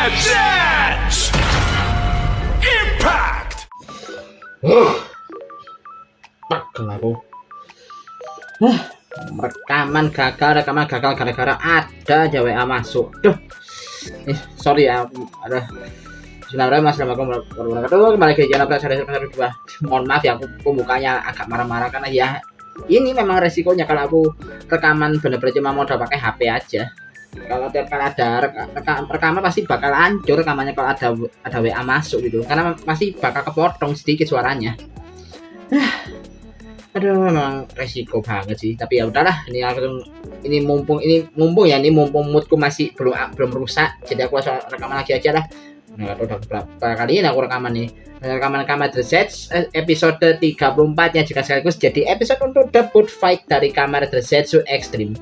Gadget Impact. Pegel aku. Rekaman gagal gara-gara ada aja WA masuk. Duh. Sorry ya. Bismillahirrahmanirrahim. Assalamualaikum warahmatullahi wabarakatuh. Kembali lagi di channel Episode 2. Mohon maaf ya, aku mukanya agak marah-marah karena ya ini memang resikonya kalau aku rekaman bener-bener cuma modal pakai HP aja. Kalau tiap kali ada rekaman pasti bakal hancur rekamannya kalau ada WA masuk gitu, karena masih bakal kepotong sedikit suaranya. Aduh, memang resiko banget sih. Tapi ya udahlah, ini mumpung moodku masih belum rusak, jadi aku langsung rekaman lagi aja lah. Nah, udah berapa kali ini aku rekaman nih. Rekaman The Sets episode 34 ya, juga sekaligus jadi episode untuk debut fight dari Kamen Rider Zetsu Extreme.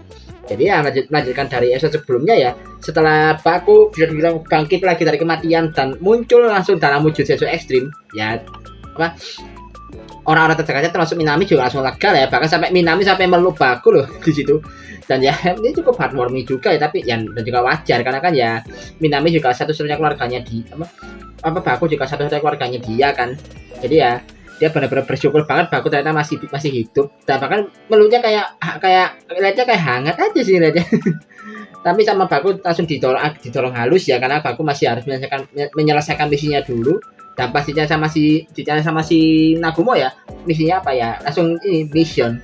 Jadi ya melanjutkan dari episode sebelumnya ya. Setelah Baku bisa dibilang bangkit lagi dari kematian dan muncul langsung dalam wujud Zetsu Extreme, ya orang-orang terdekatnya termasuk Minami juga langsung lega ya. Bahkan sampai Minami meluk Baku loh di situ. Dan ya ini cukup heartwarming juga ya, tapi ya dan juga wajar karena kan ya Minami juga satu-satunya keluarganya di Baku juga satu-satunya keluarganya dia kan. Jadi ya dia benar-benar bersyukur banget Baku ternyata masih hidup, dan bahkan meluknya kayak lihatnya kayak hangat aja sih lihatnya. Tapi sama Baku langsung didorong halus ya, karena Baku masih harus menyelesaikan misinya dulu. Dan pastinya sama si Nagumo ya, misinya apa ya, langsung ini mission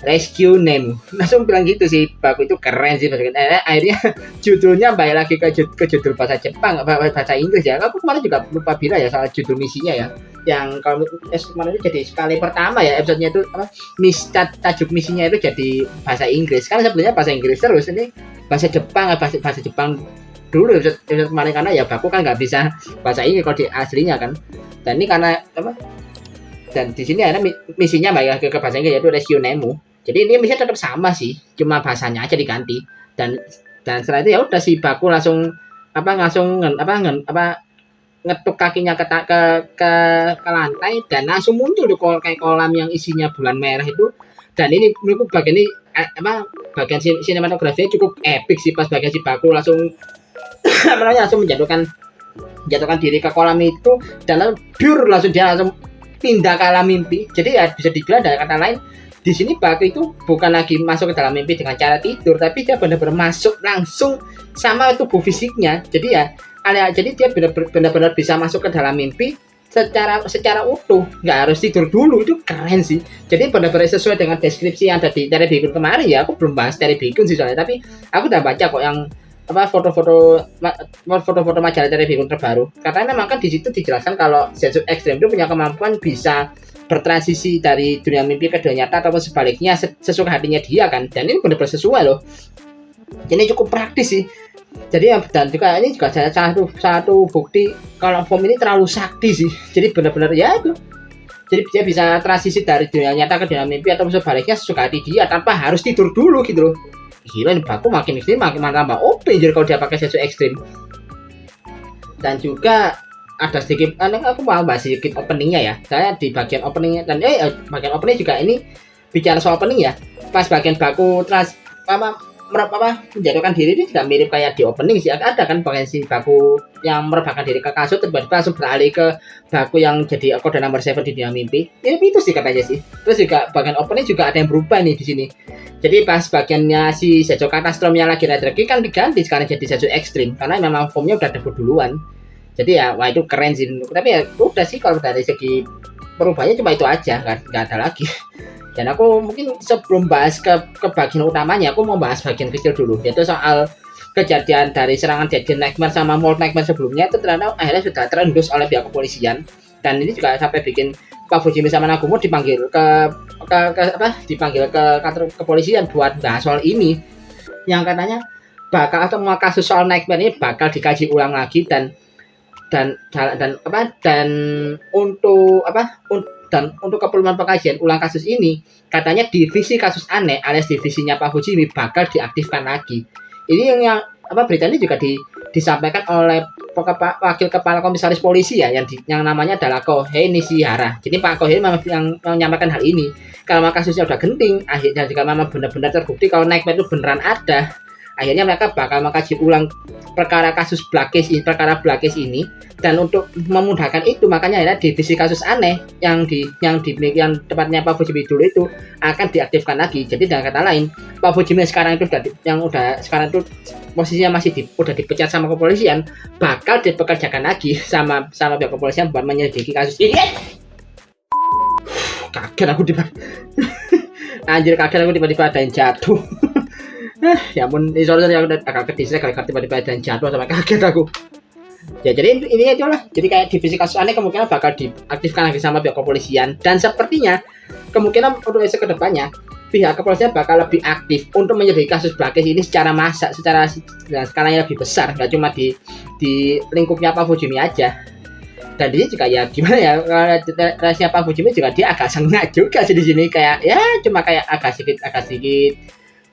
Rescue Nemo, langsung bilang gitu sih. Baku itu keren sih. Akhirnya judulnya balik lagi ke judul bahasa Jepang, bahasa Inggris ya. Aku kemarin juga lupa bilang ya soal judul misinya ya, yang kalau kemarin itu jadi sekali pertama ya episodenya itu tajuk misinya itu jadi bahasa Inggris, karena sebenarnya bahasa Inggris terus, ini bahasa Jepang dulu episode kemarin, karena ya Baku kan nggak bisa bahasa Inggris kalau di aslinya kan. Dan ini karena dan di sini ada misinya balik lagi ke bahasa Inggris, yaitu Rescue Nemo. Jadi ini misinya tetap sama sih, cuma bahasanya aja diganti. Dan setelah itu ya udah si Baku langsung ngetuk kakinya ke lantai, dan langsung muncul tuh kayak kolam yang isinya bulan merah itu. Dan ini menurutku bagian ini bagian sinematografinya cukup epic sih, pas bagian si Baku langsung langsung menjatuhkan diri ke kolam itu, dan langsung dia langsung pindah ke alam mimpi. Jadi ya bisa dibilang dengan kata lain, di sini Baku itu bukan lagi masuk ke dalam mimpi dengan cara tidur, tapi dia benar-benar masuk langsung sama tubuh fisiknya. Jadi ya jadi dia benar-benar bisa masuk ke dalam mimpi secara utuh, nggak harus tidur dulu. Itu keren sih. Jadi benar-benar sesuai dengan deskripsi yang ada di Tere Bikun kemarin ya. Aku belum bahas Tere Bikun sih soalnya, tapi aku udah baca kok yang foto-foto majalah Tere Bikun terbaru. Karena memang kan di situ dijelaskan kalau Zetsu Extreme itu punya kemampuan bisa bertransisi dari dunia mimpi ke dunia nyata ataupun sebaliknya sesuka hatinya dia kan. Dan ini benar-benar sesuai loh. Jadi cukup praktis sih. Jadi dan juga ini juga satu bukti kalau form ini terlalu sakti sih. Jadi benar-benar ya itu. Jadi dia bisa transisi dari dunia nyata ke dunia mimpi ataupun sebaliknya sesuka hati dia tanpa harus tidur dulu gitu loh. Gila nih, Baku makin tambah OP jadi kalau dia pakai Zetsu Extreme. Dan juga ada sedikit aku mau bahas sedikit openingnya ya. Saya di bagian openingnya, dan bagian opening juga ini bicara soal opening ya. Pas bagian Baku menjatuhkan diri ini tidak mirip kayak di opening sih. Ada kan bagian si Baku yang merebahkan diri ke kasur, tiba-tiba langsung beralih ke Baku yang jadi kode number 7 di dunia mimpi. Ini itu sih katanya sih. Terus juga bagian opening juga ada yang berubah nih di sini. Jadi pas bagiannya si Zetsu Catastrom yang lagi Rider kan diganti sekarang jadi Zetsu Extreme, karena memang formnya udah debut duluan. Jadi ya wah itu keren sih. Tapi ya udah sih, kalau dari segi perubahannya cuma itu aja, nggak ada lagi. Dan aku mungkin sebelum bahas ke bagian utamanya, aku mau bahas bagian kecil dulu, yaitu soal kejadian dari serangan Deadly Nightmare sama Mold Nightmare sebelumnya. Itu ternyata akhirnya sudah terendus oleh pihak kepolisian, dan ini juga sampai bikin Pak Fujimi sama Nagumo dipanggil ke kantor kepolisian buat bahas soal ini, yang katanya semua kasus soal Nightmare ini bakal dikaji ulang lagi, dan untuk keperluan pengkajian ulang kasus ini, katanya divisi kasus aneh alias divisinya Pak Fujimi bakal diaktifkan lagi. Ini yang berita ini juga disampaikan oleh wakil kepala komisaris polisi ya, yang namanya adalah Kohei Nishihara. Jadi Pak Kohei memang yang menyampaikan hal ini. Kalau kasusnya udah genting, akhirnya jika memang benar-benar terbukti kalau Nightmare itu beneran ada, Akhirnya mereka bakal mengkaji ulang perkara Blacklist ini, dan untuk memudahkan itu makanya akhirnya divisi kasus aneh yang tepatnya Pak Fujimi dulu itu akan diaktifkan lagi. Jadi dengan kata lain, Pak Fujimi sekarang itu sekarang itu posisinya udah dipecat sama kepolisian, bakal dipekerjakan lagi sama pihak kepolisian buat menyelidiki kasus ini. Kaget aku tiba-tiba ada yang jatuh. Ya ampun, sorry aku udah agak kedisrek kalau tiba-tiba ada yang jatuh sama kaget aku. Ya jadi ini aja lah. Jadi kayak divisi kasus aneh kemungkinan bakal diaktifkan lagi sama pihak kepolisian, dan sepertinya kemungkinan untuk esok kedepannya pihak kepolisian bakal lebih aktif untuk menyelidiki kasus Blacklist ini secara skalanya lebih besar, nggak cuma di lingkupnya Pak Fujimi aja. Dan dia juga ya gimana ya, rahasia Pak Fujimi juga dia agak sengak juga sih di sini, kayak ya cuma kayak agak sedikit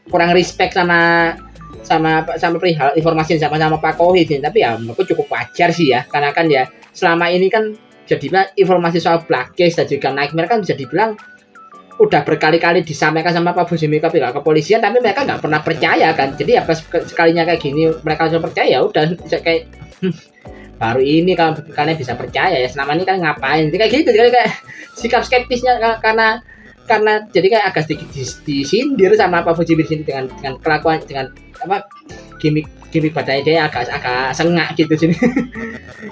kurang respect sama perihal informasi sama Pak Kohit sih. Tapi ya menurutku cukup wajar sih ya, karena kan ya selama ini kan jadinya informasi soal Blacklist dan juga Nightmare kan bisa dibilang udah berkali-kali disampaikan sama Pak Fujimi ke pihak kepolisian, tapi mereka nggak pernah percaya kan. Jadi ya pas sekalinya kayak gini mereka langsung percaya, udah kayak baru ini kalau kalian bisa percaya ya, selama ini kan ngapain. Jadi kayak gitu, jadi kayak sikap skeptisnya karena jadi kayak agak sedikit disindir sama Pak Fujimi sini dengan kelakuan, dengan gimmick badannya dia agak sengak gitu sini.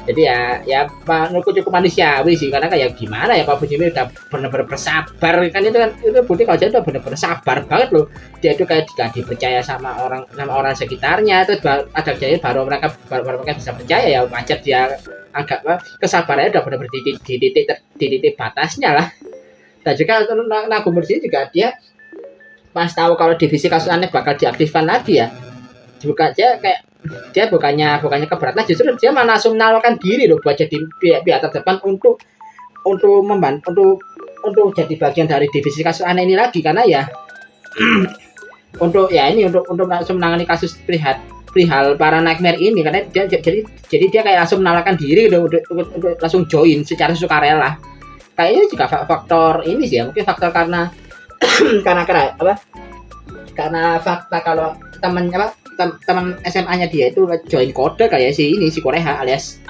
Jadi ya menurutku cukup manusiawi sih, karena kayak gimana ya, Pak Fujimi udah benar-benar bersabar kan, itu bukti kalau dia udah benar-benar sabar banget loh. Dia itu kayak gak dipercaya sama orang sekitarnya, terus ada kejadian baru mereka bisa percaya, ya wajar dia agak kesabarannya udah benar-benar di titik batasnya lah. Dan juga Nagumur sini juga dia pas tahu kalau divisi kasus aneh bakal diaktifkan lagi ya, juga dia bukannya keberatan, justru dia malah langsung menawarkan diri loh buat jadi pihak terdepan untuk jadi bagian dari divisi kasus aneh ini lagi, karena ya untuk langsung menangani kasus perihal para Nightmare ini, karena dia jadi dia kayak langsung menawarkan diri loh untuk langsung join secara sukarela. Kayaknya juga faktor ini sih ya, mungkin faktor karena fakta kalau teman SMA-nya dia itu join kode kayak si Koreha alias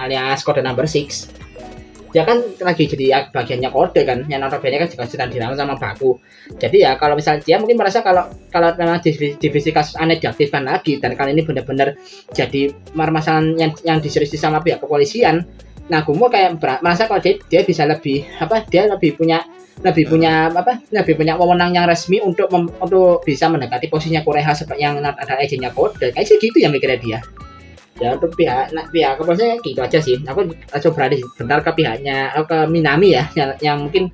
kode number 6. Dia kan lagi jadi bagiannya kode kan, yang notabene kan juga sedang dirawat sama Baku. Jadi ya kalau misalnya dia mungkin merasa kalau memang divisi kasus aneh diaktifkan lagi, dan kali ini benar-benar jadi permasalahan yang diseriusi sama pihak kepolisian, Nagumo kayak merasa kalau dia bisa lebih punya wewenang yang resmi untuk bisa mendekati posisinya Koreha seperti yang ada agennya kode. Kayak sih gitu ya mikirnya dia. Ya untuk pihak kepolisian gitu aja sih. Aku coba beralih bentar ke Minami ya, yang mungkin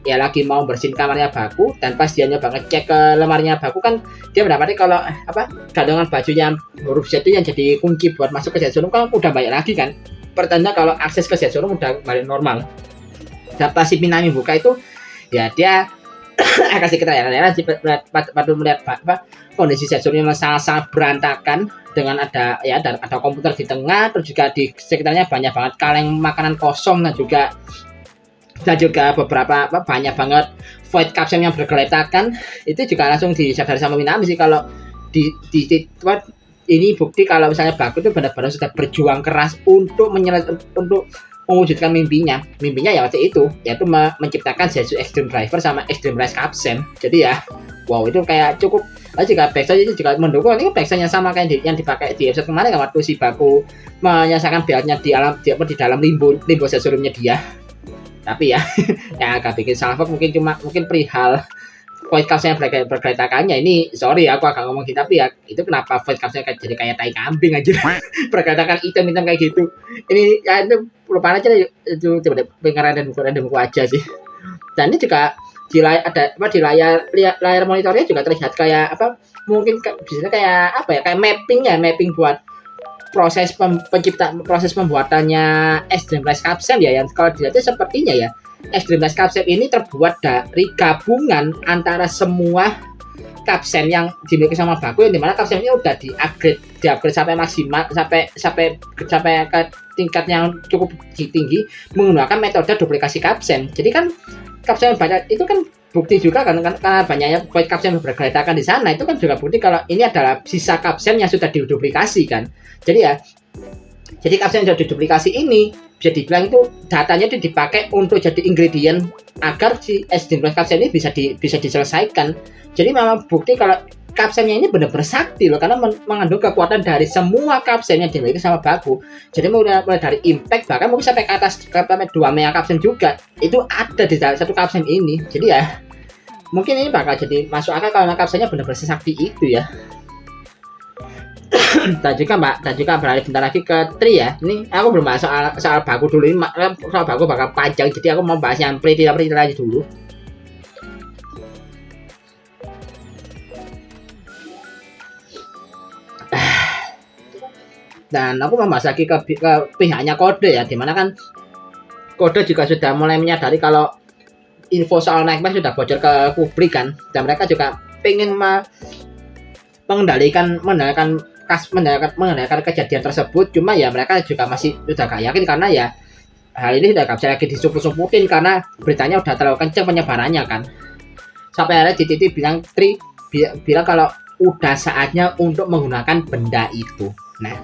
ya lagi mau bersihin kamarnya Baku, dan pas dia nyoba ngecek ke lemarinya Baku kan dia mendapati kalau gantungan bajunya huruf Z itu yang jadi kunci buat masuk ke Z-Room kan udah banyak lagi kan. Pertanda kalau akses ke Z-Room udah kembali normal. Dan pas si Minami buka itu ya dia agak sedikit terlena sih pada melihat kondisi Z-Room-nya sangat berantakan, dengan ada komputer di tengah, terus juga di sekitarnya banyak banget kaleng makanan kosong, dan juga beberapa banyak banget void capsule yang bergeletakan. Itu juga langsung disadari sama Minami sih kalau ini bukti kalau misalnya Baku itu benar-benar sudah berjuang keras untuk mewujudkan mimpinya ya waktu itu, yaitu menciptakan Zetsu Extreme Driver sama Extreme Rise Capsen. Jadi ya wow, itu kayak cukup. Juga backsound itu juga mendukung, ini backsoundnya sama kayak yang dipakai di episode kemarin kan, waktu si Baku menyelesaikan build-nya di dalam limbo Zetsu-nya dia. Tapi ya yang agak bikin salah mungkin perihal void capsule yang bergeletakannya ini. Sorry aku agak ngomong gitu, tapi ya itu kenapa void capsule jadi kayak tai kambing aja bergeletakan hitam kayak gitu. Ini ya itu lupa aja itu coba pengen random aja sih. Dan ini juga di layar monitornya juga terlihat kayak mungkin biasanya kayak mapping buat proses pembuatannya Extreme Rise Capsule ya, yang kalau dilihat sepertinya ya Extreme Rise Capsule ini terbuat dari gabungan antara semua kapsen yang dimiliki sama Baku, yang dimana kapsen ini udah di-upgrade sampai maksimal, sampai ke tingkat yang cukup tinggi menggunakan metode duplikasi kapsen. Jadi kan kapsen banyak itu kan bukti juga kan karena banyaknya void kapsen bergeletakan di sana, itu kan juga bukti kalau ini adalah sisa kapsen yang sudah diduplikasi kan. Jadi kapsen yang sudah diduplikasi ini bisa dibilang itu datanya itu dipakai untuk jadi ingredient agar si S19 kapsen ini bisa diselesaikan. Jadi memang bukti kalau kapsennya ini benar-benar sakti loh, karena mengandung kekuatan dari semua kapsen yang dimiliki sama Baku. Jadi mulai dari impact bahkan mungkin sampai ke atas sampai 2 mega kapsen juga itu ada di dalam satu kapsen ini. Jadi ya mungkin ini bakal jadi masuk akal kalau kapsennya benar-benar sesakti itu ya. Dan juga beralih bentar lagi ke Tri ya. Ini aku belum bahas soal Baku dulu, ini soal Baku bakal panjang, jadi aku mau bahas yang Pretty lagi dulu. Dan aku membahas lagi ke pihaknya Kode ya, dimana kan Kode juga sudah mulai menyadari kalau info soal Nightmare sudah bocor ke publik kan, dan mereka juga pengen mengendalikan kejadian tersebut. Cuma ya mereka juga masih sudah gak yakin karena ya hal ini sudah gak bisa lagi disumput-sumputin karena beritanya udah terlalu kencang penyebarannya kan. Sampai akhirnya Titi bilang kalau udah saatnya untuk menggunakan benda itu. Nah,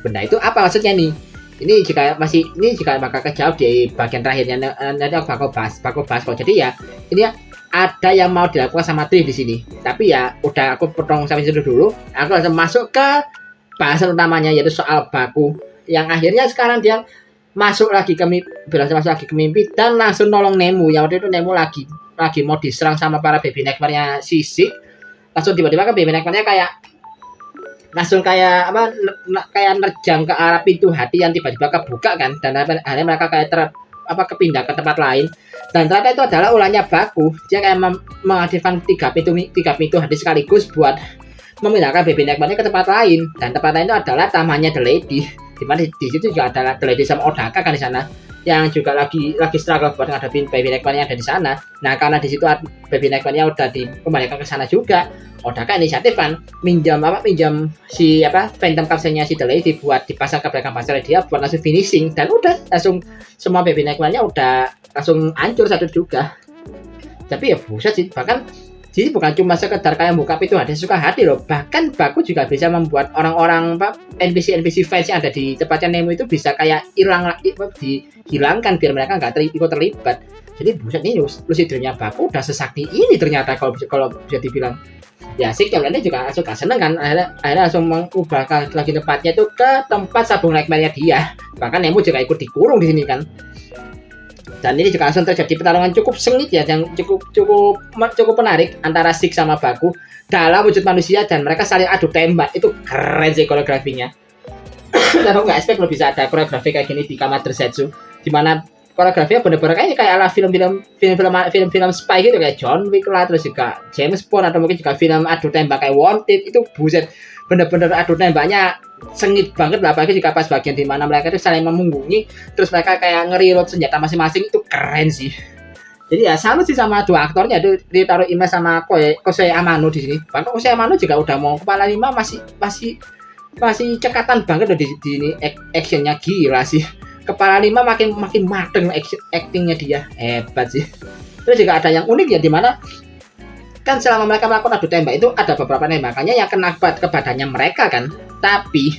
benda itu apa maksudnya nih? Ini jika bakal kejawab di bagian terakhirnya, nanti aku bakal bahas kok. Jadi ya ini ya ada yang mau dilakukan sama Tri di sini. Tapi ya udah aku potong sampai situ dulu. Aku langsung masuk ke bahasan utamanya, yaitu soal Baku yang akhirnya sekarang dia masuk lagi ke mimpi dan langsung nolong Nemu. Yang waktu itu Nemu lagi mau diserang sama para baby nightmare-nya Sisik. Langsung tiba-tiba kan baby nightmare-nya kayak nerjang ke arah pintu hati yang tiba-tiba kebuka kan, dan akhirnya mereka kayak kepindah ke tempat lain. Dan ternyata itu adalah ulahnya Baku. Dia kayak mengaktifkan tiga pintu hati sekaligus buat memindahkan baby nightmare ke tempat lain. Dan tempat lain itu adalah tamannya The Lady, dimana di situ juga ada The Lady sama Odaka kan di sana, yang juga lagi struggle buat ngadepin baby nightmare yang ada di sana. Nah, karena di situ baby nightmare udah dikembalikan ke sana juga, Odaka inisiatif kan minjam si Phantom kapselnya si The Lady buat dipasang ke belakang pasarnya dia buat langsung finishing, dan udah langsung semua baby nightmare-nya udah langsung hancur satu juga. Tapi ya buset sih, bahkan jadi bukan cuma sekedar kayak buka pintu hati suka hati loh, bahkan Baku juga bisa membuat orang-orang NPC fans yang ada di tempatnya Nemo itu bisa kayak dihilangkan biar mereka nggak ikut terlibat. Jadi buset, ini lucid dream-nya Baku udah sesakti ini ternyata kalau bisa dibilang. Ya sih, yang lainnya juga suka seneng kan, akhirnya langsung mengubah lagi tempatnya itu ke tempat sabung nightmare-nya dia. Bahkan Nemo juga ikut dikurung di sini kan. Dan ini juga langsung terjadi pertarungan cukup sengit ya, yang cukup menarik antara Sik sama Baku dalam wujud manusia, dan mereka saling adu tembak. Itu keren sih koreografinya. Dan aku nggak expect lo bisa ada koreografi kayak gini di Kamadra Setsu, dimana koreografinya bener-bener kayak ala film spy gitu, kayak John Wick lah, terus juga James Bond, atau mungkin juga film adu tembak kayak Wanted. Itu buset, bener-bener adu tembaknya sengit banget lah, apalagi jika pas bagian dimana mereka itu saling memunggungi, terus mereka kayak nge-reload senjata masing-masing. Itu keren sih. Jadi ya salut sih sama dua aktornya, itu ditaruh image sama Kosei Amano di sini. Bahkan Kosei Amano juga udah mau kepala 5 masih cekatan banget loh di ini, actionnya gila sih. Kepala 5 makin mateng actingnya dia, hebat sih. Terus juga ada yang unik ya, dimana kan selama mereka melakukan adu tembak itu ada beberapa tembakannya yang kena ke badannya mereka kan, tapi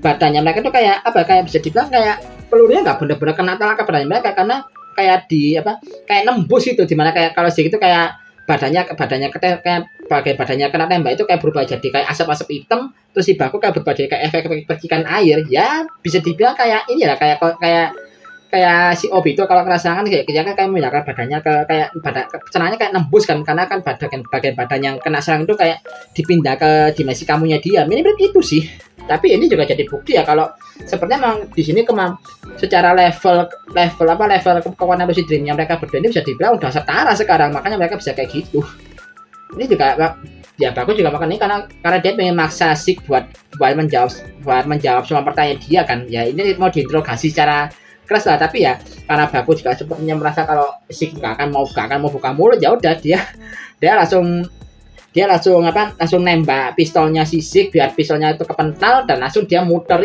badannya mereka itu kayak bisa dibilang kayak pelurunya nggak benar-benar kena ke badannya mereka, karena kayak kayak nembus gitu, dimana kayak kalau segitu kayak badannya kena tembak itu kayak berubah jadi kayak asap-asap hitam, terus si Baku kayak berubah jadi kayak efek percikan air. Ya bisa dibilang kayak ini lah, kayak si Obi itu kalau kena serangan kayak memindahkan badannya kayak serangannya kayak nembus kan, karena kan bagian badan yang kena serang itu kayak dipindah ke dimensi kamunya dia. Mirip itu sih. Tapi ini juga jadi bukti ya kalau sepertinya memang di sini secara level kekuatan lucid dream-nya mereka berdua ini bisa dibilang udah setara sekarang, makanya mereka bisa kayak gitu. Ini juga ya Bagus juga makan ini karena dia pengen maksa Sik buat menjawab semua pertanyaan dia kan. Ya ini mau diinterogasi secara keras lah, tapi ya karena Bagus juga sepertinya merasa kalau Sik gak akan mau buka mulut, ya udah dia langsung dia langsung nembak pistolnya sisik biar pistolnya itu kepental, dan langsung dia muter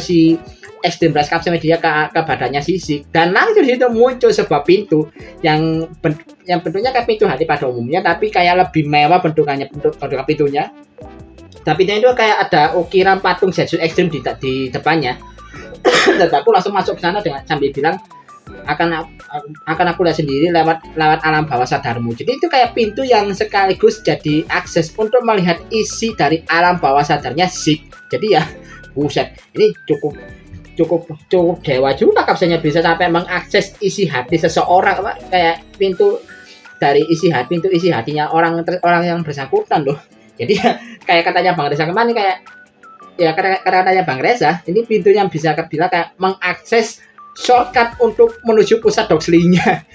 si Extreme Rise Capsule dia ke badannya sisik, dan langsung di situ muncul sebuah pintu yang bentuknya kayak pintu hati pada umumnya, tapi kayak lebih mewah bentukannya, bentuk pintunya. Tapi itu kayak ada ukiran patung Zetsu Extreme di depannya. Dan aku langsung masuk ke sana dengan sambil bilang, akan aku lihat sendiri lewat alam bawah sadarmu. Jadi itu kayak pintu yang sekaligus jadi akses untuk melihat isi dari alam bawah sadarnya Zeke. Jadi ya buset, ini cukup dewa juga kapselnya, bisa sampai mengakses isi hati seseorang, kayak pintu isi hatinya orang yang bersangkutan loh. Jadi ya, kayak katanya Bang Reza kemarin, kayak ya katanya Bang Reza, ini pintu yang bisa bilang kayak mengakses shortcut untuk menuju pusat Doxley-nya.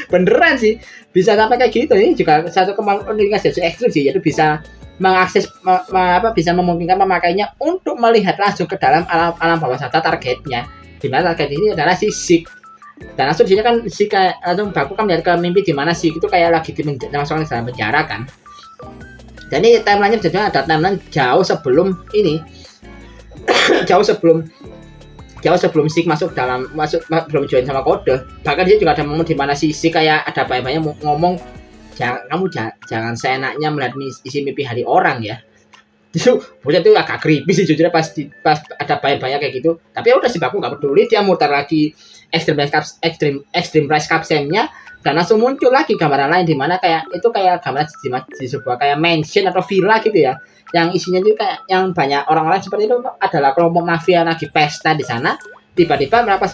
Beneran sih, bisa sampai kayak gitu. Ini juga satu kemampuan Zetsu Extreme sih, yaitu bisa mengakses bisa memungkinkan pemakainya untuk melihat langsung ke dalam alam bawah sadar targetnya. Dimana target ini adalah si Zeke. Dan langsung di sini kan si kayak langsung aku kan melihat ke mimpi di mana Zeke itu kayak lagi dimasukkan dalam penjara kan. Dan ini timeline-nya sebenarnya ada timeline jauh sebelum ini. jauh sebelum Zeke masuk belum join sama kode. Bahkan dia juga ada momen di mana si Zeke kayak ada banyak ngomong, kamu jangan seenaknya melihat isi mimpi hari orang ya. Itu agak creepy sih jujurnya pas ada banyak kayak gitu. Tapi ya udah sih, aku nggak peduli, dia muter lagi Extreme Rise Capsule-nya, dan langsung muncul lagi gambaran lain di mana kayak gambaran di sebuah kayak mansion atau villa gitu ya, yang isinya juga kayak yang banyak orang-orang seperti itu adalah kelompok mafia lagi pesta di sana. Tiba-tiba mereka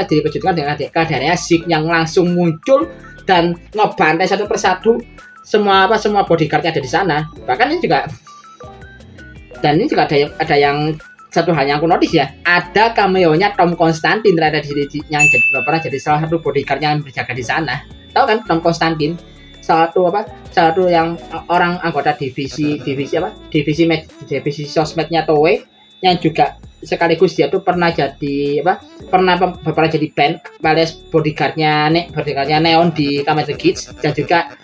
itu dikejutkan dengan keadaannya Zeke yang langsung muncul dan ngebantai satu persatu semua bodyguard-nya ada di sana. Bahkan ini juga ada yang satu hal yang aku notice ya, ada cameo-nya Tom Constantine ternyata yang pernah jadi salah satu bodyguard yang berjaga di sana. Tahu kan Tom Constantine? Salah satu yang orang anggota divisi sosmednya Toei, yang juga sekaligus dia tuh pernah jadi band alias bodyguardnya Neon di Kamen Rider Kids, dan juga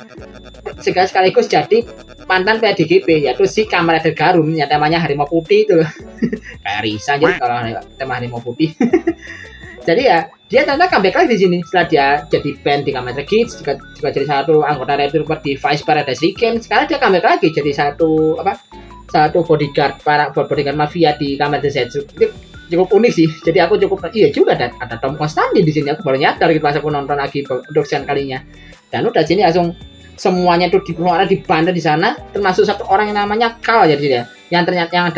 sekaligus jadi mantan PDGP, yaitu si Kamen Rider Garum yang temanya Harimau Putih itu. Kayak Risa aja kalau tema Harimau Putih. Jadi ya dia ternyata comeback lagi di sini setelah dia jadi band di Kamen Rider Kids, juga jadi satu anggota Retrooper di Vice Paradise Weekend. Sekarang dia comeback lagi jadi satu bodyguard mafia di Kamen Rider Zetsu. Itu cukup unik sih. Jadi aku iya juga ada Tom Constantine di sini. Aku baru nyadar gitu pas aku nonton lagi untuk sekian kalinya. Dan udah sini langsung semuanya tuh dibantai di sana, termasuk satu orang yang namanya Kal jadi dia, yang ternyata yang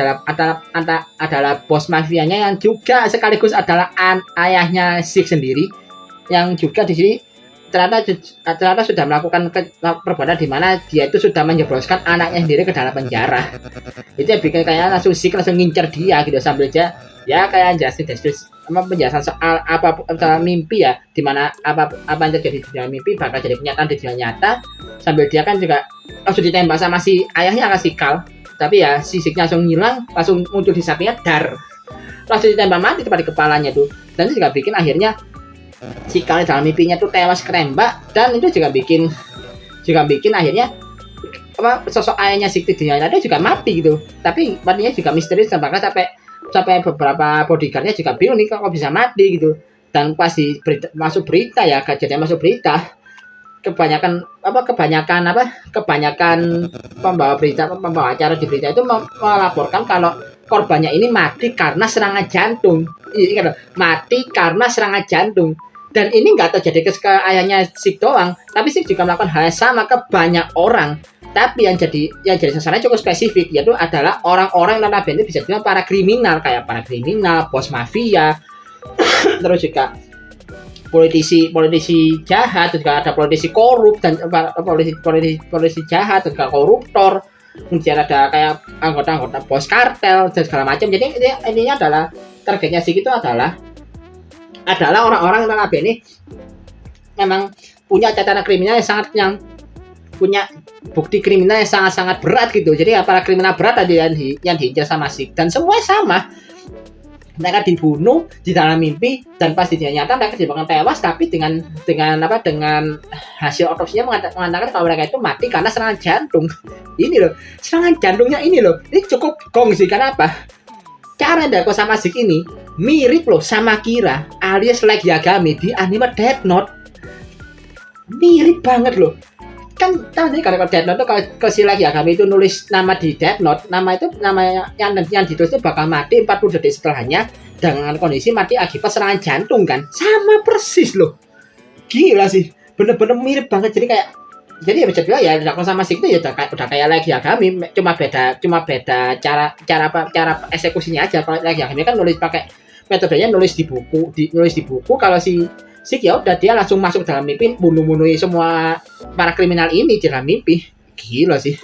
adalah bos mafianya, yang juga sekaligus adalah ayahnya Zeke sendiri, yang juga di sini ternyata sudah melakukan perbuatan di mana dia itu sudah menjebloskan anaknya sendiri ke dalam penjara. Itu yang bikin kayak langsung Zeke langsung ngincer dia gitu, sambil aja ya kayak penjelasan soal mimpi ya, dimana apa yang terjadi di dalam mimpi bakal jadi kenyataan di dunia nyata, sambil dia kan juga langsung ditembak sama si ayahnya si Kal, tapi ya si Zeke langsung ngilang, langsung muncul di sampingnya, langsung ditembak mati tepat di kepalanya tuh. Dan itu juga bikin akhirnya si Kal dalam mimpinya tuh tewas kerembak, dan itu juga bikin akhirnya sosok ayahnya Zeke di dunia nyata juga mati gitu. Tapi matinya juga misterius, sampai beberapa bodyguardnya juga bingung nih kok bisa mati gitu. Dan pas masuk berita kebanyakan pembawa acara di berita itu melaporkan kalau korbannya ini mati karena serangan jantung. Mati karena serangan jantung. Dan ini nggak terjadi ke ayahnya Zeke doang, tapi Zeke juga melakukan hal yang sama ke banyak orang. Tapi yang jadi sasarannya cukup spesifik, yaitu adalah orang-orang yang notabene bisa dibilang para kriminal, bos mafia, terus juga politisi jahat, juga ada politisi korup dan politisi jahat dan juga koruptor. Kemudian ada kayak anggota bos kartel dan segala macam. Jadi ini adalah targetnya sih, itu adalah orang-orang yang notabene memang punya catatan kriminal yang punya bukti kriminal yang sangat-sangat berat gitu. Jadi para kriminal berat tadi yang diincar sama Zeke, dan semua sama. mereka dibunuh di dalam mimpi, dan pas di dunia nyata mereka dibilang tewas, tapi dengan hasil otopsinya mengatakan kalau mereka itu mati karena serangan jantung. Ini loh, serangan jantungnya ini loh, ini cukup gong sih. Karena apa? Cara Darko sama Zeke ini mirip loh sama Kira alias Light Yagami di anime Death Note. Mirip banget loh. Kan tahu nih, kalau Death Note tuh kalau si Light Yagami itu nulis nama di Death Note, nama itu namanya yang ditulis itu bakal mati 40 detik setelahnya dengan kondisi mati akibat serangan jantung kan. Sama persis loh. Gila sih. Bener-bener mirip banget. Jadi ya bisa bilang ya Darko sama Zeke itu ya udah kayak Light Yagami, cuma beda cara eksekusinya aja. Kalau Light Yagami kan nulis pakai metodenya nulis di buku. Kalau si Zeke ya udah dia langsung masuk dalam mimpi, bunuh-bunuhi semua para kriminal ini di dalam mimpi. Gila sih.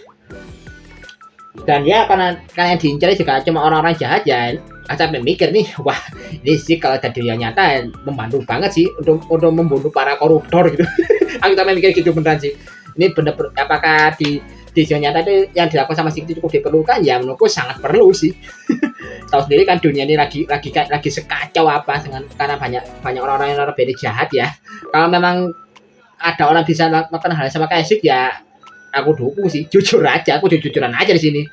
Dan ya karena yang diincar juga cuma orang-orang jahat ya. Sampai mikir nih, wah ini sih kalau tadi yang nyata membantu banget sih untuk membunuh para koruptor gitu. Aku sampai mikir gitu beneran sih. Ini bener apakah di nyata itu yang dilakukan sama Zeke cukup diperlukan? Ya menurutku sangat perlu sih. Tahu sendiri kan dunia ini lagi sekacau apa karena banyak orang-orang yang notabene jahat ya. Kalau memang ada orang bisa melakukan hal sama kayak Zeke ya aku dukung sih, jujuran aja di sini.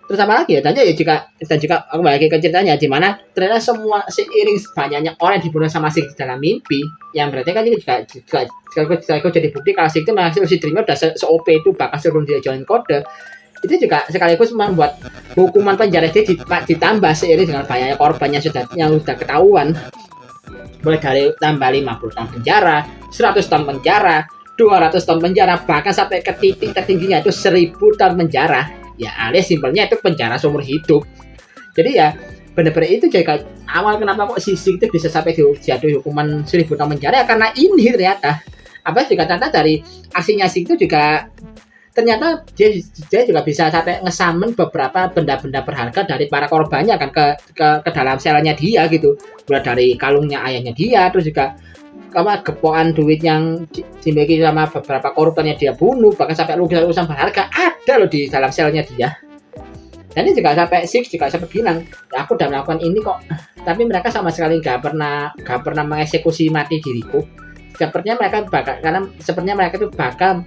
Terus apa lagi ya? Dan juga aku balik ke ceritanya di mana ternyata semua seiring banyaknya orang yang dibunuh sama Zeke dalam mimpi, yang berarti kan ini juga jadi bukti kalau Zeke itu masih si Dreamer udah se-OP itu bakal sebelum dia join kode. Itu juga sekaligus membuat hukuman penjara dia ditambah seiring dengan banyaknya korban yang sudah ketahuan. Mulai dari tambah 50 tahun penjara, 100 tahun penjara, 200 tahun penjara, bahkan sampai ke titik tertingginya itu 1000 tahun penjara. Ya alias simpelnya itu penjara seumur hidup. Jadi ya benar-benar itu jadi awal kenapa kok si Zeke itu bisa sampai jatuh hukuman 1000 tahun penjara ya karena ini ternyata. Apa juga ternyata dari aksinya Zeke itu juga ternyata dia juga bisa sampai ngesamen beberapa benda-benda berharga dari para korbannya kan ke dalam selnya dia gitu. Mulai dari kalungnya ayahnya dia, terus juga gepokan duit yang dimiliki sama beberapa korban yang dia bunuh, bahkan sampai lukisan berharga ada loh di dalam selnya dia. Dan ini juga sampai Zeke juga sampai bilang, ya, aku udah melakukan ini kok, tapi mereka sama sekali gak pernah mengeksekusi mati diriku. Sepertinya mereka itu bakal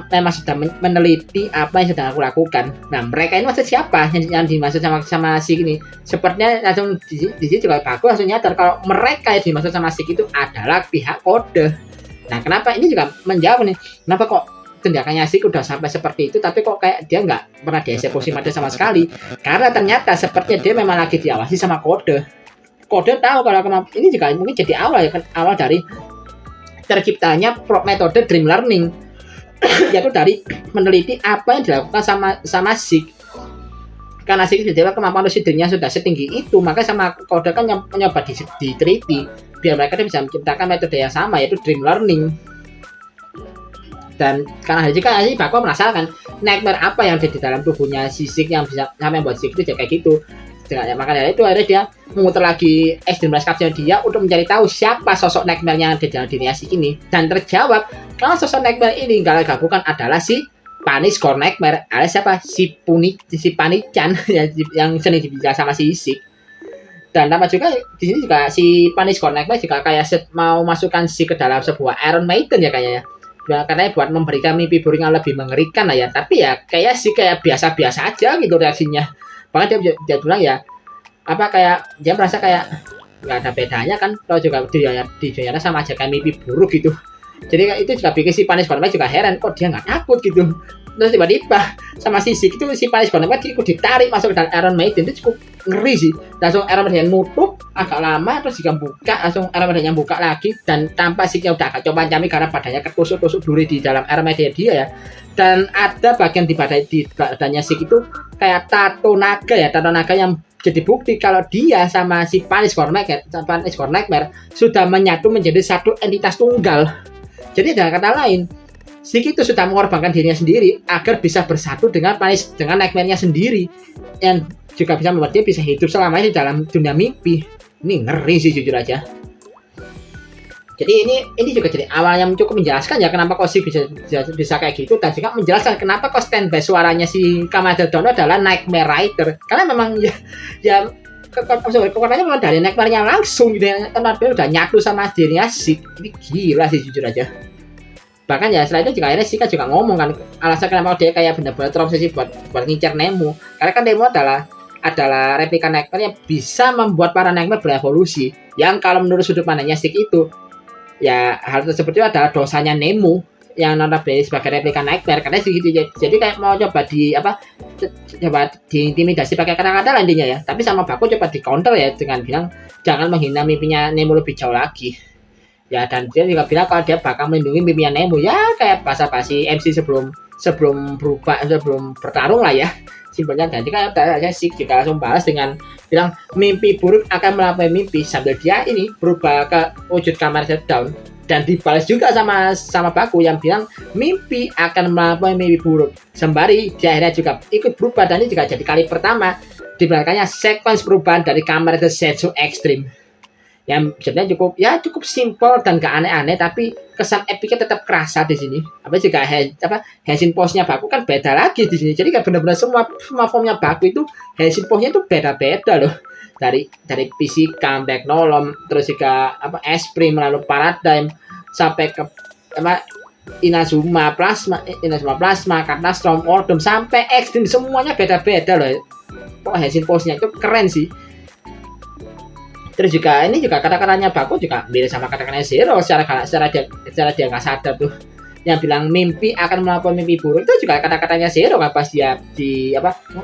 memang sudah meneliti apa yang sedang aku lakukan. Nah, mereka ini maksud siapa yang dimaksud sama Zeke ini? Sepertinya langsung di sini juga bagus langsung nyadar kalau mereka yang dimaksud sama Zeke itu adalah pihak kode. Nah, kenapa ini juga menjawab nih? Kenapa kok tindakannya Zeke udah sampai seperti itu, tapi kok kayak dia nggak pernah dieksekusi mati sama sekali? Karena ternyata sepertinya dia memang lagi diawasi sama kode. Kode tahu kalau ini juga mungkin jadi awal dari terciptanya metode dream learning. Yaitu dari meneliti apa yang dilakukan sama Zeke. Karena Zeke tidak kemampuan lucidnya sudah setinggi itu, maka sama kode kan mencoba diteliti biar mereka bisa menciptakan metode yang sama yaitu dream learning. Dan karena jika ini Bako merasakan nightmare apa yang ada di dalam tubuhnya si Zeke yang bisa sampai membuat Zeke itu kayak gitu. Makanya itu akhirnya dia memutar lagi Extreme Rush Caption dia untuk mencari tahu siapa sosok nightmare yang ada di dalam dunia Zeke ini, dan terjawab kalau sosok nightmare ini nggak bukan adalah si Punish Core Nightmare alias siapa si Panichan yang sering dibilang sama si Zeke. Dan tambah juga di sini juga si Punish Core Nightmare juga kayak mau masukkan si ke dalam sebuah Iron Maiden ya kayaknya. Ya, karena buat memberikan mimpi burung yang lebih mengerikan lah ya, tapi ya kayak biasa-biasa aja gitu reaksinya. Bahkan dia bilang ya kayak dia merasa kayak nggak ada bedanya kan kalau juga di dunia sama aja kayak mimpi buruk gitu. Jadi itu juga bikin si Punish Core Nightmare juga heran kok dia nggak takut gitu. Terus tiba-tiba sama si Zeke itu si Punish Core Nightmare ikut ditarik masuk ke dalam Iron Maiden, itu cukup ngeri sih. Langsung Iron Maiden nutup agak lama, terus juga buka, langsung Iron Maiden yang buka lagi, dan tanpa Zeke-nya udah agak coba-coba karena badannya ketusuk-tusuk duri di dalam Iron Maiden dia ya. Dan ada bagian di badannya Zeke itu kayak tato naga yang jadi bukti kalau dia sama si Punish Core Nightmare sudah menyatu menjadi satu entitas tunggal. Jadi dengan kata lain, Zeke itu sudah mengorbankan dirinya sendiri agar bisa bersatu dengan nightmare-nya sendiri, yang juga bisa membuat dia bisa hidup selamanya di dalam dunia mimpi. Ini ngeri sih jujur aja. Jadi ini juga jadi awal yang cukup menjelaskan ya kenapa kok Zeke bisa kayak gitu, dan juga menjelaskan kenapa kok standby suaranya si Kamado Dono adalah Nightmare Rider. Karena memang ya kekuatannya memang dari nightmare-nya langsung gitu ya. Nightmare udah nyatu sama dirinya Zeke. Ini gila sih jujur aja. Bahkan ya setelah itu juga akhirnya Zeke juga ngomong kan alasan kenapa dia kayak benar-benar terobsesi buat ngincar Nemo. Karena kan Nemo adalah replika nightmare yang bisa membuat para nightmare berevolusi. Yang kalau menurut sudut pandangnya Zeke itu, ya hal tersebut itu adalah dosanya Nemo yang notabene sebagai replika nightmare karena segitu. Jadi kayak mau coba diintimidasi pakai kata-kata intinya ya, tapi sama Baku coba di counter ya dengan bilang jangan menghina mimpinya Nemo lebih jauh lagi ya, dan dia juga bilang kalau dia bakal melindungi mimpinya Nemo ya, kayak basa-basi MC sebelum bertarung lah ya simpelnya. Dan kan ada Zeke juga langsung balas dengan bilang mimpi buruk akan melampaui mimpi, sambil dia ini berubah ke wujud kamar down. Dan dibalas juga sama Baku yang bilang mimpi akan melampaui mimpi buruk. Sembari dia akhirnya juga ikut berubah, dan ini juga jadi kali pertama di belakangnya sekuens perubahan dari Kamen Rider Zetsu Extreme yang sebenarnya cukup simpel dan gak aneh-aneh, tapi kesan epicnya tetap kerasa di sini. Apa juga Henshin pose-nya Baku kan beda lagi di sini. Jadi kan benar-benar semua formnya Baku itu Henshin pose-nya itu beda-beda loh. Dari PC comeback nolom, terus juga Esprim, lalu Paradigm, sampai ke Inazuma Plasma, karena Storm Order sampai Extreme, semuanya beda-beda loh. Kok Henshin pose-nya itu keren sih. Terus juga ini juga kata-katanya Baku juga mirip sama kata-katanya Zero secara dia nggak sadar tuh, yang bilang mimpi akan melampaui mimpi buruk. Itu juga kata-katanya Zero kan pas dia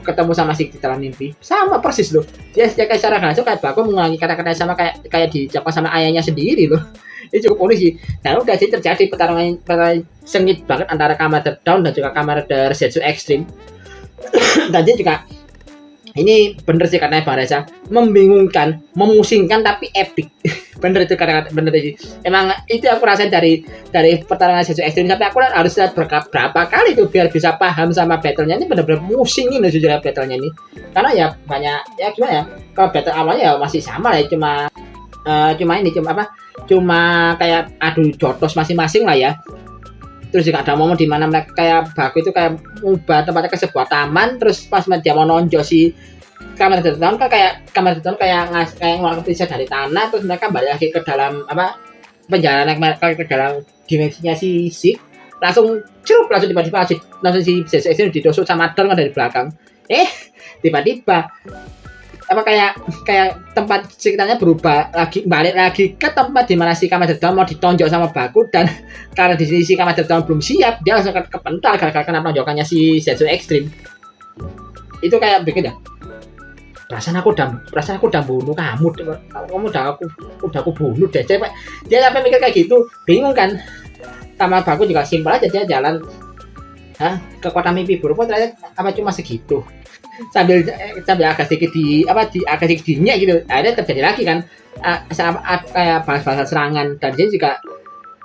ketemu sama Zeke di dalam mimpi, sama persis loh. Dia kayak secara langsung kayak Baku mengulangi kata-katanya sama kayak diucapkan sama ayahnya sendiri loh. Ini cukup unik sih. Dan udah sih terjadi pertarungan sengit banget antara Kamen Rider Down dan juga Kamen Rider Zetsu Extreme. Dan dia juga ini bener sih katanya Bang Reza, membingungkan, memusingkan tapi epic. Bener itu kata-kata bener sih. Emang itu aku rasain dari pertarungan Zetsu Extreme sampai aku harus lihat berapa kali tuh biar bisa paham sama battle-nya. Ini bener-bener musingin loh jujur battle-nya ini. Karena ya banyak ya gimana ya, kalau battle awalnya ya masih sama ya, cuma kayak adu jotos masing-masing lah ya. Terus juga ada momen di mana mereka kayak Baku itu kayak ubah tempatnya ke sebuah taman, terus pas dia mau nonjok si Kamen Rider Down kan kayak ngeluarin perisai dari tanah, terus mereka balik lagi ke dalam penjara, ke dalam dimensinya si Zeke, langsung tiba-tiba langsung si Zetsu Extreme ditusuk sama Dawn dari belakang. Tiba-tiba kayak tempat sekitarnya berubah lagi, balik lagi ke tempat di mana si Kamen Rider Down mau ditonjok sama Baku, dan karena di sini si Kamen Rider Down belum siap, dia langsung kepental gara-gara kena tonjokannya si Zetsu Extreme. Itu kayak bikin ya, perasaan aku udah bunuh kamu udah aku bunuh deh. Dia sampai mikir kayak gitu, bingung kan. Sama Baku juga simpel aja, dia jalan kekuatan mimpi buruk ternyata cuma segitu, sambil agak sedikit dinyak gitu. Akhirnya terjadi lagi kan kayak balas-balasan serangan. Dan dia juga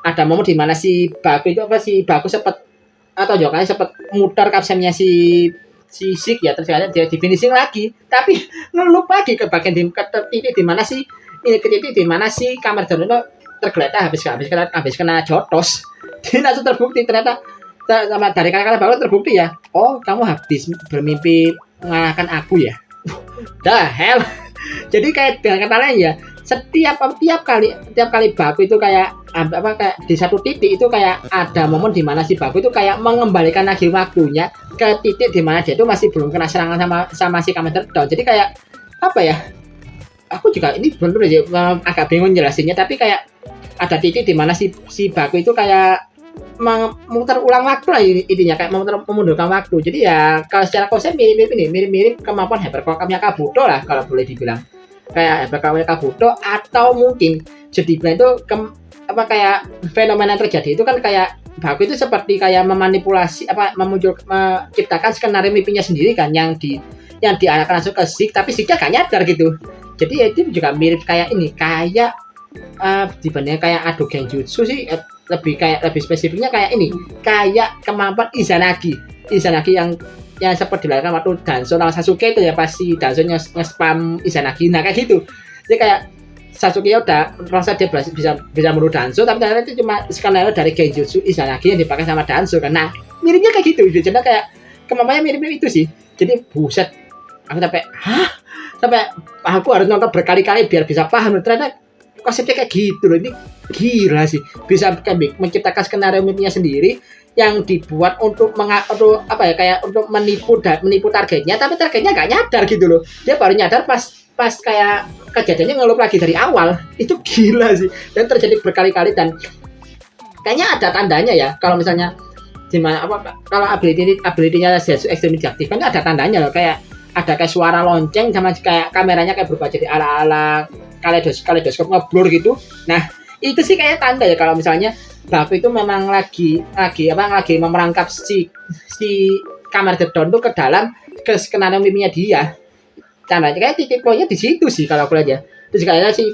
ada momen di mana si Baku sempat mutar kapsemnya si Zeke ya, terus dia di finishing lagi, tapi ngelup lagi ke bagian titik di mana si Kamen Rider itu tergeletak habis kena jotos. Dia langsung terbukti ternyata sama dari kata-kata Baku terbukti ya, oh kamu habis bermimpi mengalahkan aku ya. The hell. Jadi kayak dengan kata lain ya, setiap kali Baku itu kayak di satu titik itu kayak ada momen di mana si Baku itu kayak mengembalikan lagi waktunya ke titik di mana dia itu masih belum kena serangan sama si Kamen Rider Down. Jadi kayak aku juga ini bener aja agak bingung jelasinnya, tapi kayak ada titik di mana si Baku itu kayak memutar ulang waktu lah intinya, kayak memundurkan waktu. Jadi ya kalau secara konsep mirip kemampuan hyperclock-nya Kabuto lah kalau boleh dibilang, kayak hyperclock-nya Kabuto, atau mungkin jadi itu kayak fenomena yang terjadi itu kan kayak Baku itu seperti kayak memanipulasi menciptakan skenario mimpinya sendiri kan, yang diarahkan langsung ke Zeke, tapi Zeke-nya gak nyadar gitu. Jadi ya itu juga mirip kayak ini, kayak dibandingkan kayak adu genjutsu sih, lebih spesifiknya kayak ini, kayak kemampuan Izanagi yang seperti dilakukan waktu Danzo lawan Sasuke itu ya, pasti Danzo nge-spam Izanagi. Nah kayak gitu. Jadi kayak Sasuke udah merasa dia bisa membunuh Danzo, tapi ternyata itu cuma skenario dari genjutsu Izanagi yang dipakai sama Danzo kan. Nah miripnya kayak gitu. Jadi kayak kemampuannya mirip itu sih. Jadi buset, aku sampai aku harus nonton berkali-kali biar bisa paham. Ternyata konsepnya kayak gitu loh. Ini gila sih, bisa menciptakan skenario mimpinya sendiri yang dibuat untuk untuk apa ya, kayak untuk menipu targetnya, tapi targetnya nggak nyadar gitu loh. Dia baru nyadar pas kayak kejadiannya ngelup lagi dari awal. Itu gila sih, dan terjadi berkali-kali. Dan kayaknya ada tandanya ya, kalau misalnya gimana apa, kalau ability-nya Zetsu ekstrim diaktifkan ada tandanya loh, kayak ada kayak suara lonceng sama kayak kameranya kayak berubah jadi ala-ala kaleidoskop ngeblur gitu. Nah, itu sih kayak tanda ya kalau misalnya Baku itu memang lagi memerangkap si kamar The Dawn tuh ke dalam skenario mimpinya dia. Tandanya kayak titik poinnya di situ sih kalau aku lihat ya. Terus kayaknya si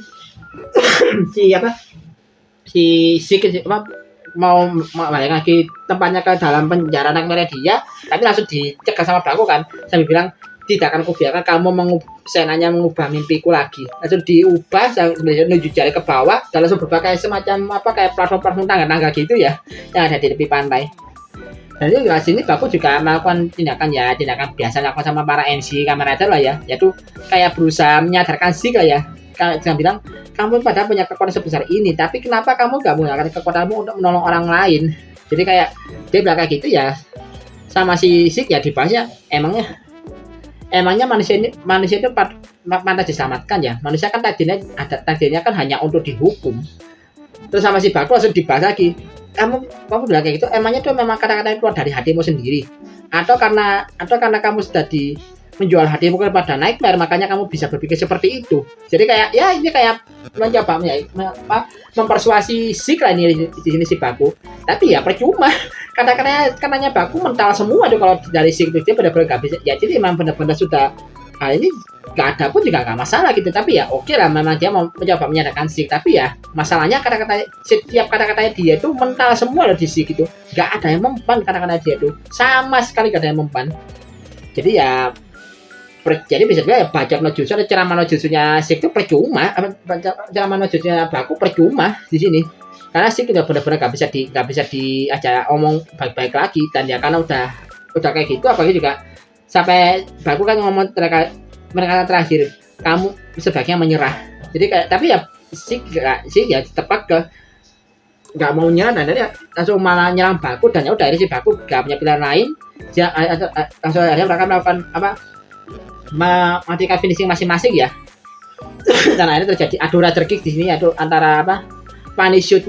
mau balik lagi tempatnya ke dalam penjara nightmare dia, tapi langsung dicegah sama Baku kan, sambil bilang tidak akan kubiarkan kamu senanya mengubah mimpiku lagi. Langsung diubah menuju jari ke bawah dan langsung berubah kayak semacam apa, kayak platform tangga gitu ya yang ada di tepi pantai. Dan itu jelas ini Baku juga melakukan tindakan biasa dilakukan sama para MC Kamen Rider lah ya, yaitu kayak berusaha menyadarkan Zeke lah ya. Jangan bilang kamu padahal punya kekuatan sebesar ini, tapi kenapa kamu gak menggunakan kekuatanmu untuk menolong orang lain? Jadi kayak dia bilang kayak gitu ya sama si Zeke ya, dibahasnya emangnya manusia itu pantas diselamatkan ya. Manusia kan takdirnya kan hanya untuk dihukum. Terus sama si Baku langsung dibahas lagi, kamu bilang kayak gitu, emangnya itu memang kata-kata itu keluar dari hatimu sendiri, atau karena kamu sudah menjual hatimu kepada Nightmare, makanya kamu bisa berpikir seperti itu. Jadi kayak ya ini kayak mencoba mempersuasi Zeke lah ini di sini si Baku. Tapi ya percuma, katanya Baku mental semua tuh kalau dari Zeke itu, dia benar-benar gak bisa. Ya jadi memang benar-benar sudah hal ini gak ada pun juga gak masalah gitu. Tapi ya oke lah, memang dia mau mencoba menyadarkan Zeke. Tapi ya masalahnya setiap kata-katanya dia itu mental semua loh di Zeke itu. Gak ada yang mempan kata-kata dia itu, sama sekali gak ada yang mempan. Jadi ya jadi bisa juga ya bacot no jutsu atau ceramah no jutsunya Zeke itu percuma, ceramah no jutsunya Baku percuma di sini, karena Zeke udah benar-benar gak bisa diajak omong baik-baik lagi. Dan ya karena udah kayak gitu, apalagi juga sampai Baku kan ngomong mereka terakhir, kamu sebaiknya menyerah. Jadi kayak tapi ya Zeke ya tepat ke nggak mau nyerah, dan dia langsung malah nyerang Baku. Dan ya udah, akhirnya si Baku gak punya pilihan lain, dia langsung akhirnya mereka melakukan matikan finishing masing-masing ya. Dan akhirnya terjadi adu rider kick di sini, adu antara punish shoot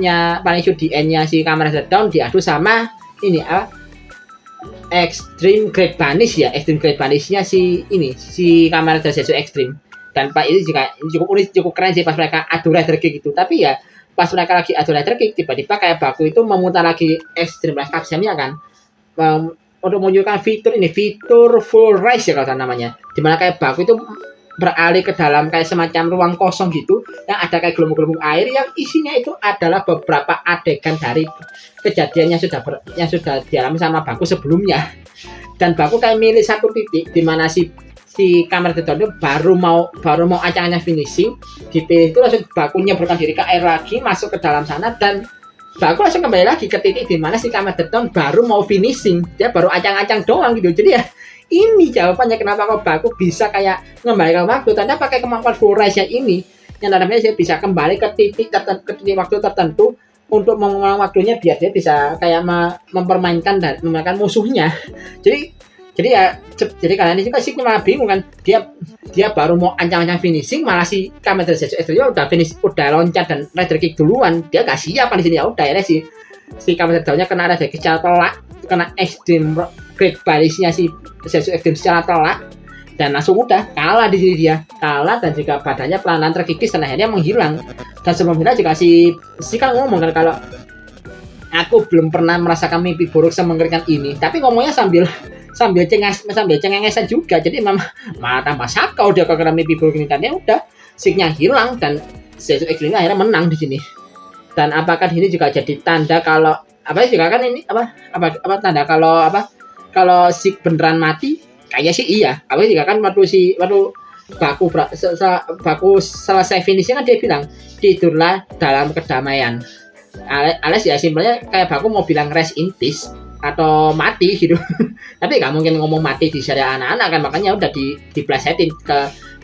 di end-nya si Kamen Rider Dawn diadu sama ini Extreme Great Banish ya. Extreme Great Banish-nya si Kamen Rider Zetsu Extreme. Dan Pak ini juga cukup unik, cukup keren sih pas mereka adu rider kick itu. Tapi ya pas mereka lagi adu rider kick, tiba-tiba kayak Baku itu memutar lagi Extreme Blast Capsule-nya kan, untuk menunjukkan fitur full rise ya kalau namanya, dimana kayak Baku itu beralih ke dalam kayak semacam ruang kosong gitu yang ada kayak gelembung-gelembung air yang isinya itu adalah beberapa adegan dari kejadian yang sudah dialami sama Baku sebelumnya. Dan Baku kayak milih satu titik dimana si Kamen Rider Dawn itu baru mau acang-acang finishing, dipilih itu langsung Baku nyebrkan diri ke air lagi, masuk ke dalam sana, dan Baku langsung kembali lagi ke titik di mana si Kamen Rider Dawn baru mau finishing. Dia baru acang-acang doang gitu. Jadi ya ini jawabannya kenapa kok Baku bisa kayak mengembalikan waktu, karena pakai kemampuan full rise ini yang namanya dia bisa kembali ke titik waktu tertentu untuk mengulang waktunya biar dia bisa kayak mempermainkan musuhnya. Jadi kalian ini juga sih malah bingung kan, dia baru mau ancang-ancang finishing, malah si Kamen Rider Zetsu Extreme udah loncat dan rider kick duluan. Dia gak siap di sini. Ya udah ya si Kamen Rider Dawn-nya kena rider kick secara telak, kena Extreme Great Banish-nya si Zetsu Extreme secara telak, dan langsung udah kalah di sini. Dia kalah dan juga badannya pelan-pelan terkikis dan akhirnya menghilang. Dan sebelum hilang juga si kan ngomong kan kalau aku belum pernah merasakan mimpi buruk semengerikan ini, tapi ngomongnya sambil cengengesan juga. Jadi memang tambah sakau dia kalau kena mimpi buruk ini. Dan ya udah, Zeke-nya hilang dan Zetsu Extreme akhirnya menang di sini. Dan apakah ini juga jadi tanda kalau tanda kalau Zeke beneran mati? Kayaknya sih iya. Apalagi juga kan waktu Baku selesai finishing kan dia bilang tidurlah dalam kedamaian. Alias ya simpelnya kayak Baku mau bilang rest in peace atau mati gitu. Tapi nggak mungkin ngomong mati di syariah anak-anak kan, makanya udah diplesetin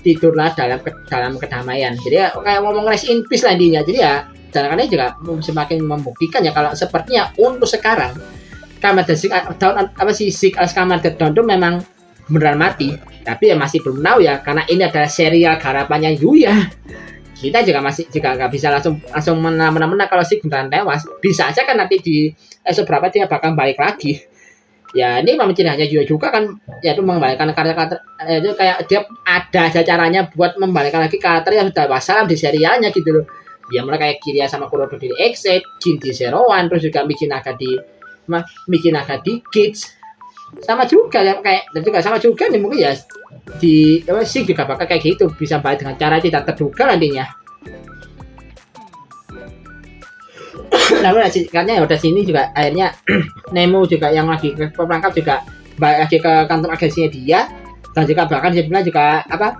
tidurlah dalam kedamaian. Jadi ya, kayak ngomong rest in peace lah intinya. Jadi ya Danakannya juga semakin membuktikan ya kalau sepertinya untuk sekarang Kamen Rider Dawn apa sih Kamen Rider Dawn itu memang beneran mati, tapi ya masih belum tahu ya karena ini adalah serial garapannya Yuya. Kita juga nggak bisa langsung mena kalau si beneran tewas. Bisa aja kan nanti di episode berapa dia bakal balik lagi. Ya ini memang tidak hanya Yuya juga kan, yaitu mengembalikan karakter itu kayak dia ada caranya buat membalikan lagi karakter yang sudah wassalam di serialnya gitu loh. Ya mereka kayak Kirya sama Kuroda di Exit, Jin di Zero One, terus juga Miki Naga di Kids. Sama juga ya kayak dan juga sama juga nih mungkin ya di sih juga bakal kayak gitu, bisa balik dengan cara tidak terduga nantinya. Lalu karena udah sini juga akhirnya Nemo juga yang lagi ke perangkap juga balik lagi ke kantor agensinya dia, dan juga bahkan dia bilang juga apa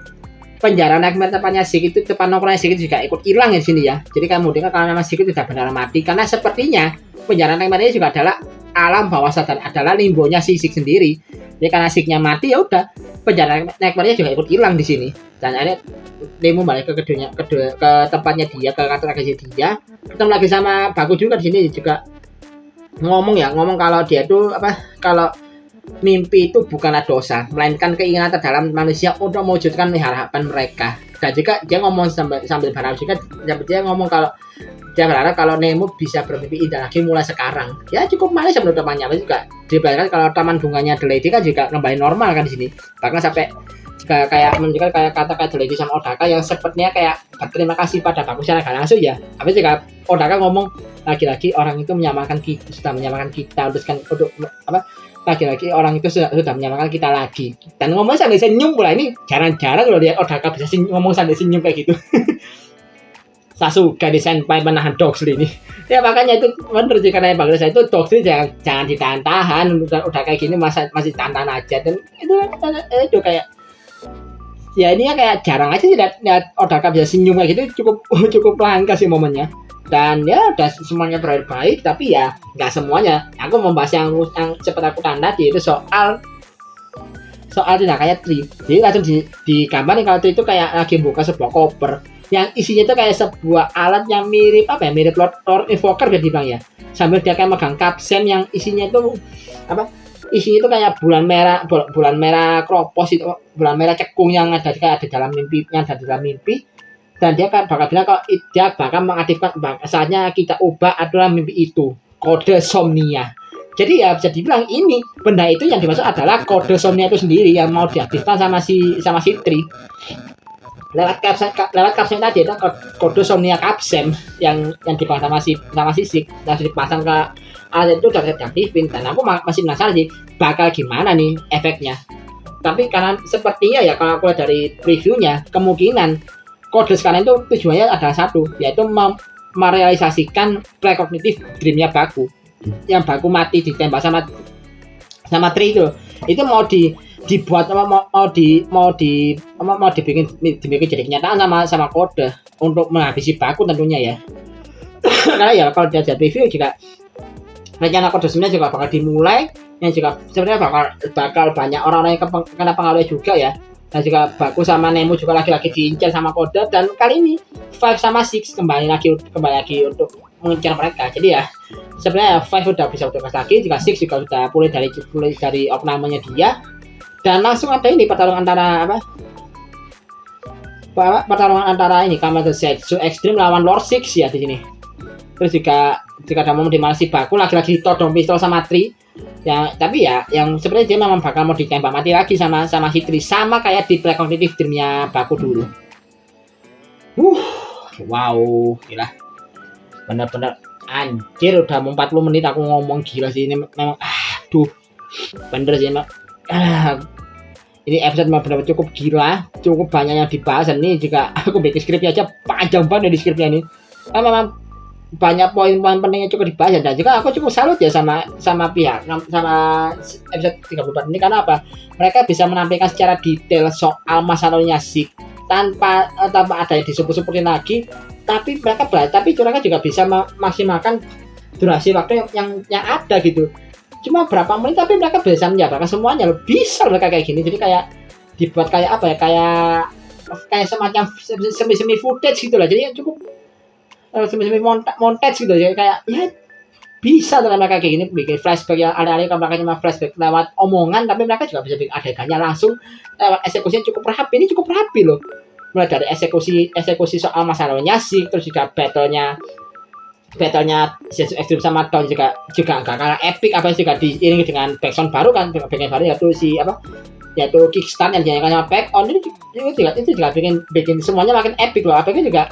penjara nightmare tempatnya Sik itu tempat nongkrongnya Sik itu juga ikut hilang di sini ya. Jadi kemudian kalau memang Sik itu sudah benar mati karena sepertinya penjara nightmare ini juga adalah alam bawah sadar, adalah limbonya si Sik sendiri. Jadi karena Siknya mati ya udah penjara nightmare-nya juga ikut hilang di sini. Dan akhirnya Nemo balik ke tempatnya dia, ke kantor agensi dia. Ketemu lagi sama Baku juga di sini juga ngomong kalau dia tuh kalau mimpi itu bukanlah dosa, melainkan keinginan terdalam manusia untuk mewujudkan harapan mereka. Dan juga dia ngomong sambil berharap juga, dia ngomong kalau dia berharap kalau Nemo bisa bermimpi indah lagi mulai sekarang. Ya cukup manis menurut temannya, juga dibayangkan kalau taman bunganya The Lady kan juga kembali normal kan di sini. Bahkan sampai juga kayak menunjukkan kayak kata-kata The Lady sama Odaka yang sepertinya kayak berterima kasih pada Baku secara gak langsung ya. Tapi juga Odaka ngomong lagi-lagi orang itu sudah menyamakan kita untuk lagi-lagi orang itu sudah menyamakan kita lagi. Dan ngomong sambil senyum pula, ini jarang-jarang kalau lihat Odaka bisa ngomong sambil senyum kayak gitu. Sasuga di senpai menahan Dogsley ini. Ya makanya itu bener sih, karena yang bagus itu Dogsley jangan ditahan-tahan, udah kayak gini masih tahan aja. Dan itu kayak ya ini kayak jarang aja sih lihat Odaka bisa senyum kayak gitu, cukup langka sih momennya. Dan ya udah semuanya berakhir baik, tapi ya nggak semuanya. Aku membahas yang seperti aku tanda yaitu soal tidak kayak Tri. Jadi langsung digambarin kalau Tri itu kayak lagi buka sebuah koper yang isinya itu kayak sebuah alat yang mirip Lord Invoker dia dibilang ya. Sambil dia kayak megang kapsen yang isinya itu isinya itu kayak bulan merah kropos itu, bulan merah cekung yang ada dalam mimpi. Dan dia kan bakal bilang kalau dia bakal mengaktifkan saatnya kita ubah adalah mimpi itu, kode Somnia. Jadi ya bisa dibilang ini benda itu yang dimaksud adalah kode Somnia itu sendiri yang mau diaktifkan sama si Tri. Lewat kapsen tadi ada kode Somnia kapsen yang dipasang sama si Sik, dan dipasang ke alat itu udah diaktifin. Dan aku masih penasaran sih bakal gimana nih efeknya. Tapi karena sepertinya ya kalau aku lihat dari previewnya, kemungkinan kode sekarang itu tujuannya adalah satu, yaitu merealisasikan prekognitif dreamnya Baku. Yang Baku mati ditembak sama Tri itu mau dibuat mau dibikin jadi kenyataan sama kode untuk menghabisi Baku tentunya ya. Karena ya kalau dia jadi preview juga rencana kode sebenarnya juga bakal dimulai, yang juga sebenarnya bakal banyak orang-orang yang kena pengaruh juga ya. Dan juga Baku sama Nemo juga lagi-lagi diincar sama kode, dan kali ini Five sama Six kembali lagi untuk mengincar mereka. Jadi ya sebenarnya Five udah bisa bertugas lagi, juga Six juga sudah pulih dari opnamenya dia, dan langsung ada ini pertarungan antara ini Kamen Rider Zetsu Extreme lawan Lord Six ya di sini. Terus juga ada momen di mana si Baku lagi ditodong pistol sama Tri. Ya, tapi ya yang sebenarnya dia memang bakal mau ditembak mati lagi sama si Tri, sama kayak di prekognitif dreamnya Baku dulu. Wow, gila. Bener-bener anjir, udah mau 40 menit aku ngomong, gila sih ini memang bener sih emang. Ini episode memang benar-benar cukup gila, cukup banyak yang dibahas. Dan ini juga aku bikin skripnya aja panjang banget di skripnya ini. Memang banyak poin-poin pentingnya cukup dibahas, dan juga aku cukup salut ya sama episode 34 ini. Karena apa? Mereka bisa menampilkan secara detail soal masalahnya Sik tanpa ada yang disebut-sebutin lagi, tapi mereka juga bisa memaksimalkan durasi waktu yang ada gitu. Cuma berapa menit tapi mereka bisa menjabarkan semuanya, bisa mereka kayak gini. Jadi kayak dibuat kayak kayak semacam semi footage gitu lah, jadi cukup semi montage gitu ya, kayak ya bisa dengan mereka kayak gini bikin flashback yang ada-ada, kalau mereka cuma flashback lewat omongan, tapi mereka juga bisa bikin adegannya langsung lewat eksekusi yang cukup rapi. Ini cukup rapi loh, mulai dari eksekusi soal masalahnya sih, terus juga battlenya Zetsu Extreme sama Dawn juga gak kalah epic, apa juga diiringi dengan backsound baru kan, backsound baru yaitu yaitu kickstart yang dinyanyikan sama back on. Itu juga bikin semuanya makin epic loh. Apalagi juga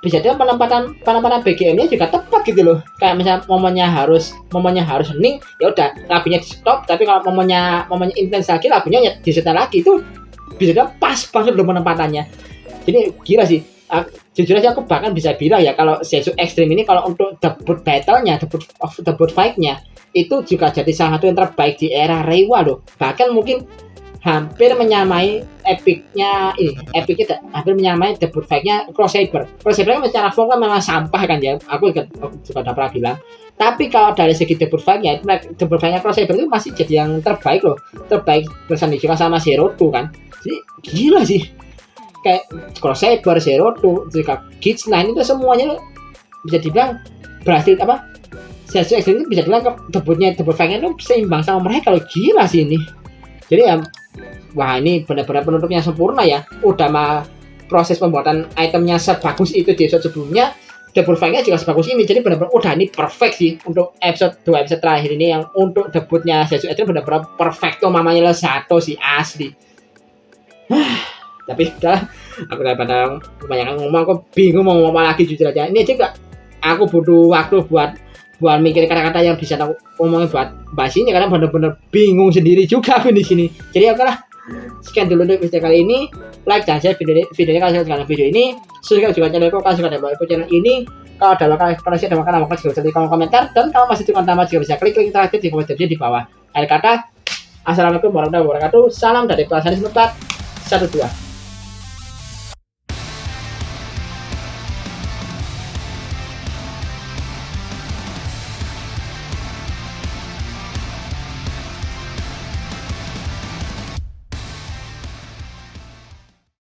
bisa dia penempatan BGM-nya juga tepat gitu loh. Kayak misalnya momennya harus hening, ya udah lagunya di stop, tapi kalau momennya intens lagi, lagunya disetel lagi, itu bisa dia pas banget loh penempatannya. Jadi gila sih. Jujur aja aku bahkan bisa bilang ya, kalau Zetsu Extreme ini kalau untuk debut battle-nya, debut fight-nya itu juga jadi salah satu yang terbaik di era Reiwa loh. Bahkan mungkin hampir menyamai epicnya hampir menyamai debut fight-nya Cross Saber kan secara form kan memang sampah kan ya, aku juga udah pernah bilang. Tapi kalau dari segi debut fight-nya Cross Saber itu masih jadi yang terbaik loh, terbaik bersanding juga sama Zero Two kan. Jadi gila sih, kayak Cross Saber, Zero Two, juga Kids Line itu semuanya bisa dibilang berhasil Zetsu Extreme itu bisa dibilang debut fight-nya itu seimbang sama mereka loh. Gila sih ini. Jadi ya, wah ini benar-benar penutupnya sempurna ya. Udah mah proses pembuatan itemnya sebagus itu di episode sebelumnya, debut fight-nya juga sebagus ini. Jadi benar-benar udah ini perfect sih untuk dua episode terakhir ini, yang untuk debutnya Zetsu Extreme benar-benar perfecto mamanya satu sih, asli. Tapi udah, aku daripada kebanyakan ngomong, aku bingung mau ngomong apa lagi jujur aja. Ini juga aku butuh waktu buat mikir kata-kata yang bisa aku ngomongin buat bahas ini, karena bener-bener bingung sendiri juga aku di sini. Jadi oke lah, sekian dulu untuk video kali ini. Like dan share video ini kalau suka dengan video ini. Subscribe juga channelku kalau suka dengan channel ini. Kalau ada lokal koneksi dengan makanan juga bisa di kolom komentar, dan kalau masih cuma tambah juga bisa klik link terakhir di komentar di bawah. Akhir kata, assalamualaikum warahmatullahi wabarakatuh. Salam dari Pelajaran 12.